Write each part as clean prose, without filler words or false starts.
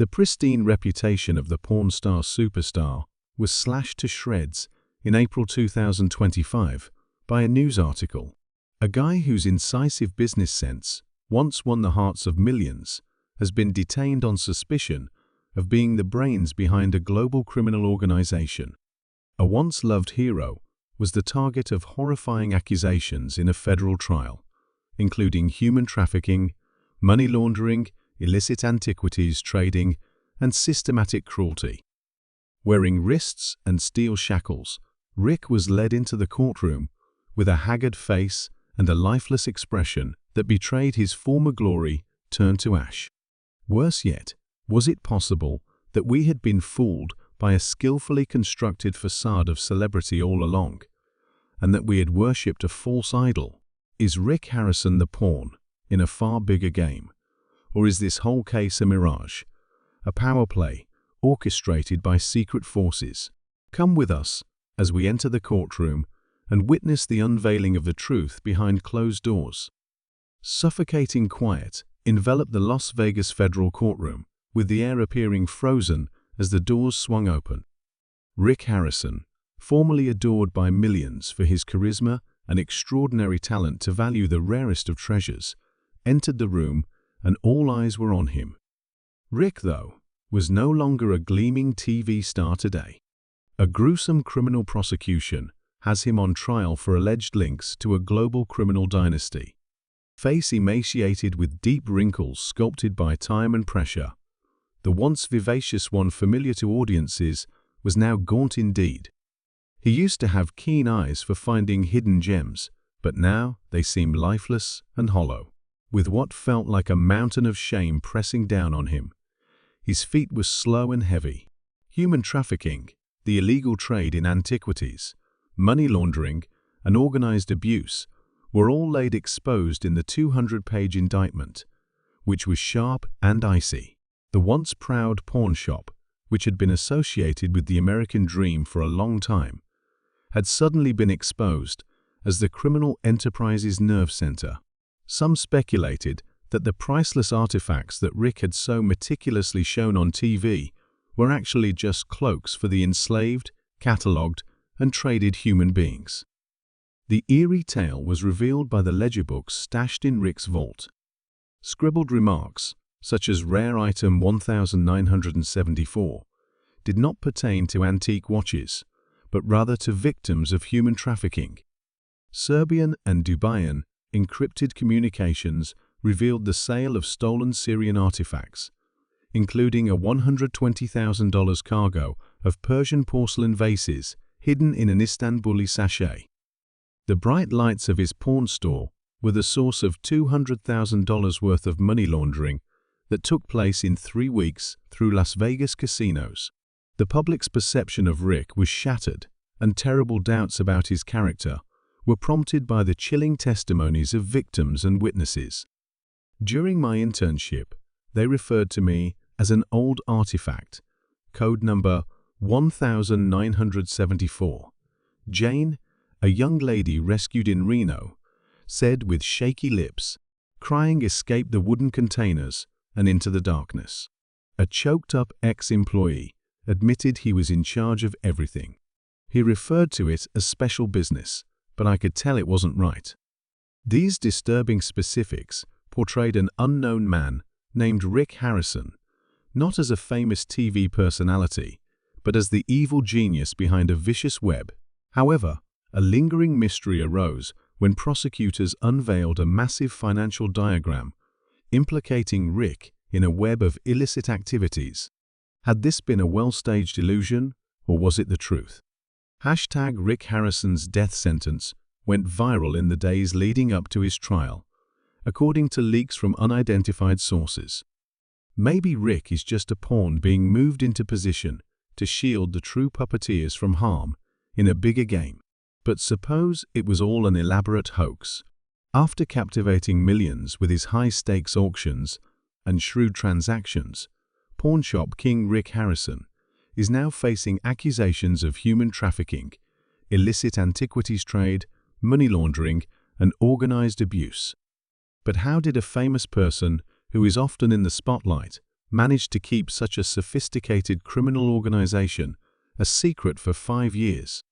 The pristine reputation of the porn star superstar was slashed to shreds in April 2025 by a news article. A guy whose incisive business sense once won the hearts of millions has been detained on suspicion of being the brains behind a global criminal organization. A once loved hero was the target of horrifying accusations in a federal trial, including human trafficking, money laundering, illicit antiquities trading, and systematic cruelty. Wearing wrists and steel shackles, Rick was led into the courtroom with a haggard face and a lifeless expression that betrayed his former glory turned to ash. Worse yet, was it possible that we had been fooled by a skillfully constructed facade of celebrity all along, and that we had worshipped a false idol? Is Rick Harrison the pawn in a far bigger game? Or is this whole case a mirage, a power play orchestrated by secret forces? Come with us as we enter the courtroom and witness the unveiling of the truth behind closed doors. Suffocating quiet enveloped the Las Vegas federal courtroom, with the air appearing frozen as the doors swung open. Rick Harrison, formerly adored by millions for his charisma and extraordinary talent to value the rarest of treasures, entered the room and all eyes were on him. Rick, though, was no longer a gleaming TV star today. A gruesome criminal prosecution has him on trial for alleged links to a global criminal dynasty. Face emaciated with deep wrinkles sculpted by time and pressure, the once vivacious one familiar to audiences was now gaunt indeed. He used to have keen eyes for finding hidden gems, but now they seemed lifeless and hollow, with what felt like a mountain of shame pressing down on him. His feet were slow and heavy. Human trafficking, the illegal trade in antiquities, money laundering, and organized abuse were all laid exposed in the 200-page indictment, which was sharp and icy. The once proud pawn shop, which had been associated with the American dream for a long time, had suddenly been exposed as the criminal enterprise's nerve center. Some speculated that the priceless artifacts that Rick had so meticulously shown on TV were actually just cloaks for the enslaved, catalogued, and traded human beings. The eerie tale was revealed by the ledger books stashed in Rick's vault. Scribbled remarks, such as rare item 1974, did not pertain to antique watches, but rather to victims of human trafficking. Serbian and Dubaian encrypted communications revealed the sale of stolen Syrian artifacts, including a $120,000 cargo of Persian porcelain vases hidden in an Istanbuli sachet. The bright lights of his pawn store were the source of $200,000 worth of money laundering that took place in 3 weeks through Las Vegas casinos. The public's perception of Rick was shattered, and terrible doubts about his character were prompted by the chilling testimonies of victims and witnesses. During my internship, they referred to me as an old artifact, code number 1974. Jane, a young lady rescued in Reno, said with shaky lips, crying escaped the wooden containers and into the darkness. A choked-up ex-employee admitted he was in charge of everything. He referred to it as special business, but I could tell it wasn't right. These disturbing specifics portrayed an unknown man named Rick Harrison, not as a famous TV personality, but as the evil genius behind a vicious web. However, a lingering mystery arose when prosecutors unveiled a massive financial diagram implicating Rick in a web of illicit activities. Had this been a well-staged illusion, or was it the truth? Hashtag Rick Harrison's death sentence went viral in the days leading up to his trial, according to leaks from unidentified sources. Maybe Rick is just a pawn being moved into position to shield the true puppeteers from harm in a bigger game. But suppose it was all an elaborate hoax. After captivating millions with his high-stakes auctions and shrewd transactions, pawnshop king Rick Harrison is now facing accusations of human trafficking, illicit antiquities trade, money laundering, and organized abuse. But how did a famous person who is often in the spotlight managed to keep such a sophisticated criminal organization a secret for 5 years.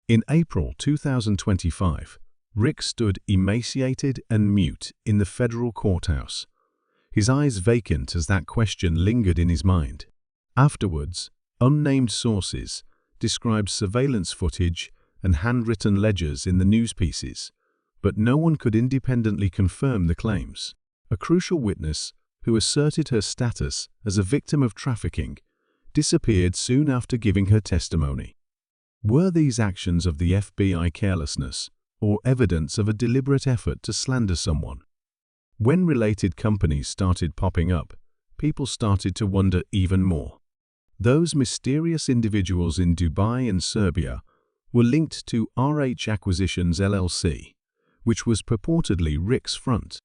In April 2025, Rick stood emaciated and mute in the federal courthouse, his eyes vacant as that question lingered in his mind. Afterwards, unnamed sources described surveillance footage and handwritten ledgers in the news pieces, but no one could independently confirm the claims. A crucial witness, who asserted her status as a victim of trafficking, disappeared soon after giving her testimony. Were these actions of the FBI carelessness, or evidence of a deliberate effort to slander someone? When related companies started popping up, people started to wonder even more. Those mysterious individuals in Dubai and Serbia were linked to RH Acquisitions LLC, which was purportedly Rick's front.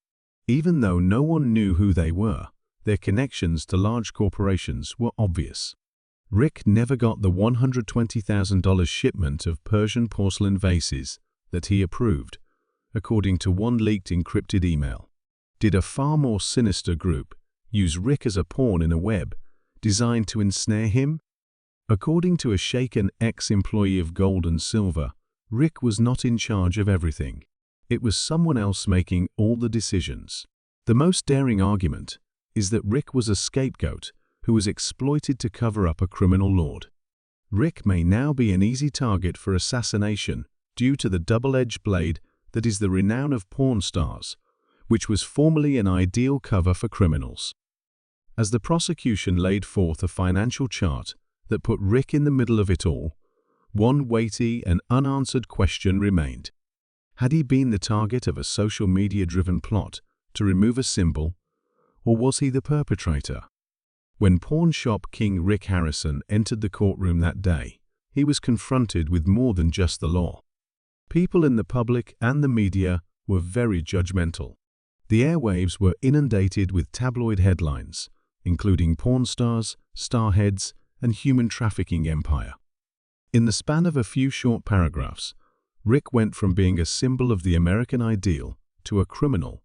Even though no one knew who they were, their connections to large corporations were obvious. Rick never got the $120,000 shipment of Persian porcelain vases that he approved, according to one leaked encrypted email. Did a far more sinister group use Rick as a pawn in a web designed to ensnare him? According to a shaken ex-employee of Gold and Silver, Rick was not in charge of everything. It was someone else making all the decisions. The most daring argument is that Rick was a scapegoat who was exploited to cover up a criminal lord. Rick may now be an easy target for assassination due to the double-edged blade that is the renown of porn stars, which was formerly an ideal cover for criminals. As the prosecution laid forth a financial chart that put Rick in the middle of it all, one weighty and unanswered question remained. Had he been the target of a social media-driven plot to remove a symbol, or was he the perpetrator? When pawn shop king Rick Harrison entered the courtroom that day, he was confronted with more than just the law. People in the public and the media were very judgmental. The airwaves were inundated with tabloid headlines, including porn stars, starheads, and human trafficking empire. In the span of a few short paragraphs, Rick went from being a symbol of the American ideal to a criminal,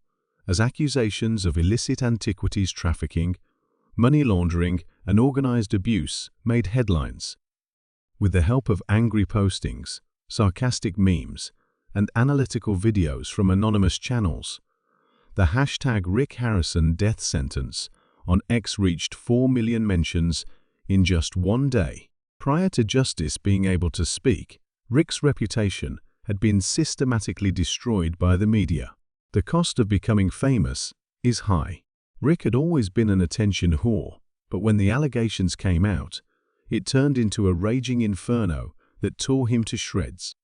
as accusations of illicit antiquities trafficking, money laundering, and organized abuse made headlines. With the help of angry postings, sarcastic memes, and analytical videos from anonymous channels, the hashtag Rick Harrison death sentence on X reached 4 million mentions in just one day. Prior to justice being able to speak, Rick's reputation had been systematically destroyed by the media. The cost of becoming famous is high. Rick had always been an attention whore, but when the allegations came out, it turned into a raging inferno that tore him to shreds.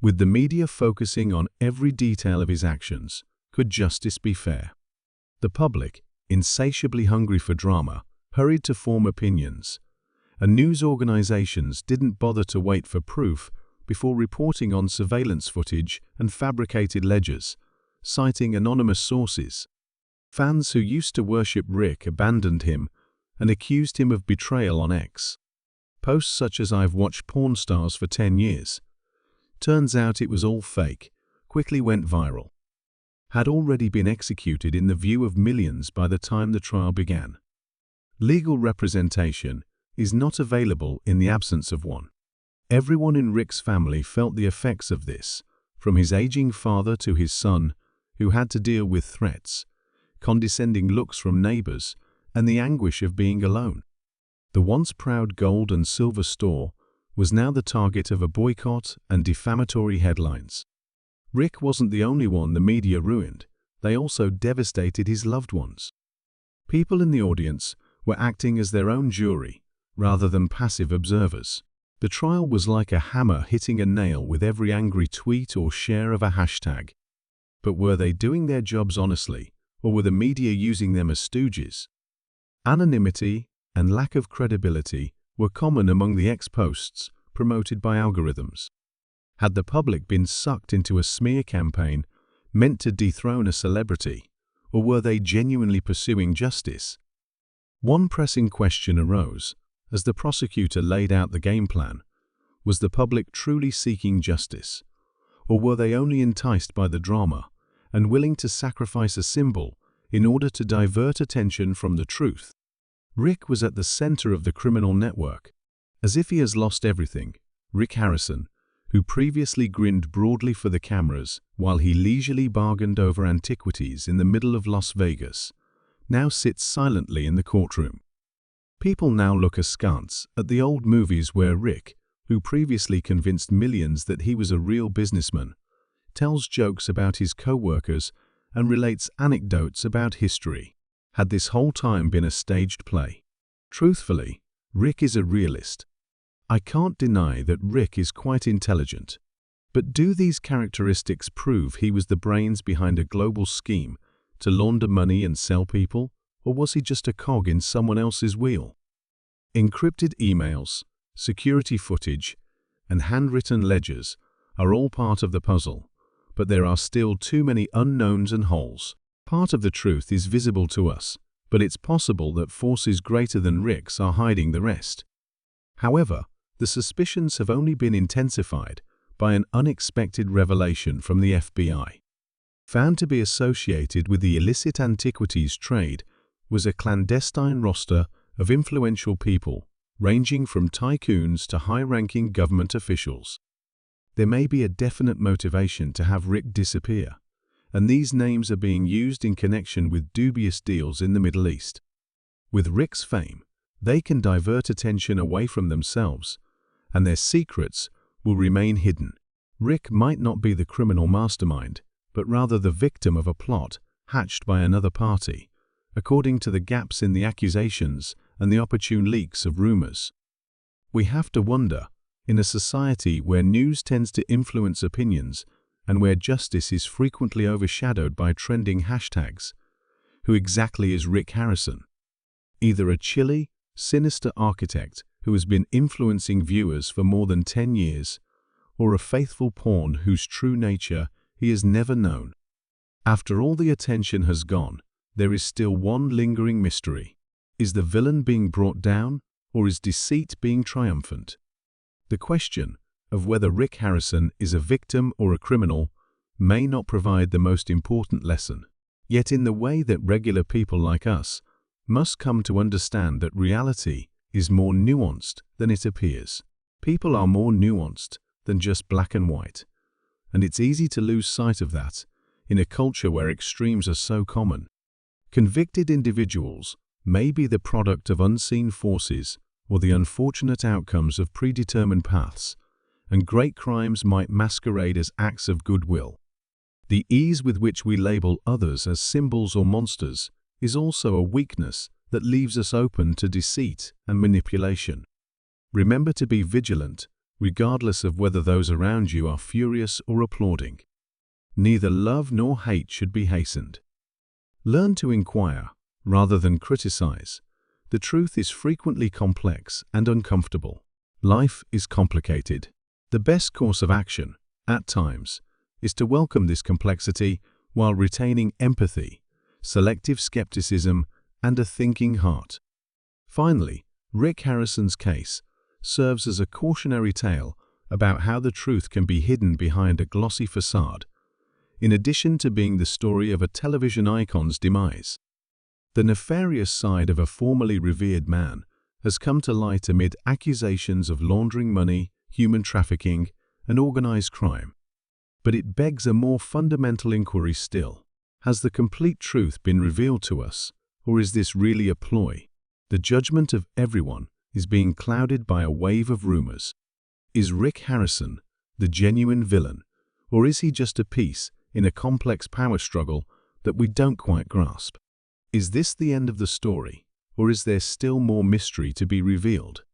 With the media focusing on every detail of his actions, could justice be fair? The public, insatiably hungry for drama, hurried to form opinions, and news organizations didn't bother to wait for proof before reporting on surveillance footage and fabricated ledgers, citing anonymous sources. Fans who used to worship Rick abandoned him and accused him of betrayal on X. Posts such as "I've watched porn stars for 10 years. Turns out it was all fake," quickly went viral. Had already been executed in the view of millions by the time the trial began. Legal representation is not available in the absence of one. Everyone in Rick's family felt the effects of this, from his aging father to his son, who had to deal with threats, condescending looks from neighbors, and the anguish of being alone. The once proud Gold and Silver store was now the target of a boycott and defamatory headlines. Rick wasn't the only one the media ruined, they also devastated his loved ones. People in the audience were acting as their own jury, rather than passive observers. The trial was like a hammer hitting a nail with every angry tweet or share of a hashtag. But were they doing their jobs honestly, or were the media using them as stooges? Anonymity and lack of credibility were common among the X posts promoted by algorithms. Had the public been sucked into a smear campaign meant to dethrone a celebrity, or were they genuinely pursuing justice? One pressing question arose as the prosecutor laid out the game plan. Was the public truly seeking justice, or were they only enticed by the drama and willing to sacrifice a symbol in order to divert attention from the truth? Rick was at the center of the criminal network. As if he has lost everything, Rick Harrison, who previously grinned broadly for the cameras while he leisurely bargained over antiquities in the middle of Las Vegas, now sits silently in the courtroom. People now look askance at the old movies where Rick, who previously convinced millions that he was a real businessman, tells jokes about his co-workers and relates anecdotes about history. Had this whole time been a staged play? Truthfully, Rick is a realist. I can't deny that Rick is quite intelligent. But do these characteristics prove he was the brains behind a global scheme to launder money and sell people, or was he just a cog in someone else's wheel? Encrypted emails, security footage, and handwritten ledgers are all part of the puzzle, but there are still too many unknowns and holes. Part of the truth is visible to us, but it's possible that forces greater than Rick's are hiding the rest. However, the suspicions have only been intensified by an unexpected revelation from the FBI. Found to be associated with the illicit antiquities trade was a clandestine roster of influential people, ranging from tycoons to high-ranking government officials. There may be a definite motivation to have Rick disappear, and these names are being used in connection with dubious deals in the Middle East. With Rick's fame, they can divert attention away from themselves, and their secrets will remain hidden. Rick might not be the criminal mastermind, but rather the victim of a plot hatched by another party, according to the gaps in the accusations and the opportune leaks of rumors. We have to wonder, in a society where news tends to influence opinions and where justice is frequently overshadowed by trending hashtags, who exactly is Rick Harrison? Either a chilly, sinister architect who has been influencing viewers for more than 10 years, or a faithful pawn whose true nature he has never known. After all the attention has gone, there is still one lingering mystery. Is the villain being brought down, or is deceit being triumphant? The question of whether Rick Harrison is a victim or a criminal may not provide the most important lesson. Yet in the way that regular people like us must come to understand that reality is more nuanced than it appears. People are more nuanced than just black and white, and it's easy to lose sight of that in a culture where extremes are so common. Convicted individuals may be the product of unseen forces or the unfortunate outcomes of predetermined paths, and great crimes might masquerade as acts of goodwill. The ease with which we label others as symbols or monsters is also a weakness that leaves us open to deceit and manipulation. Remember to be vigilant, regardless of whether those around you are furious or applauding. Neither love nor hate should be hastened. Learn to inquire, rather than criticize. The truth is frequently complex and uncomfortable. Life is complicated. The best course of action, at times, is to welcome this complexity while retaining empathy, selective skepticism, and a thinking heart. Finally, Rick Harrison's case serves as a cautionary tale about how the truth can be hidden behind a glossy facade, in addition to being the story of a television icon's demise. The nefarious side of a formerly revered man has come to light amid accusations of laundering money, human trafficking, and organized crime. But it begs a more fundamental inquiry still. Has the complete truth been revealed to us, or is this really a ploy? The judgment of everyone is being clouded by a wave of rumors. Is Rick Harrison the genuine villain, or is he just a piece in a complex power struggle that we don't quite grasp? Is this the end of the story, or is there still more mystery to be revealed?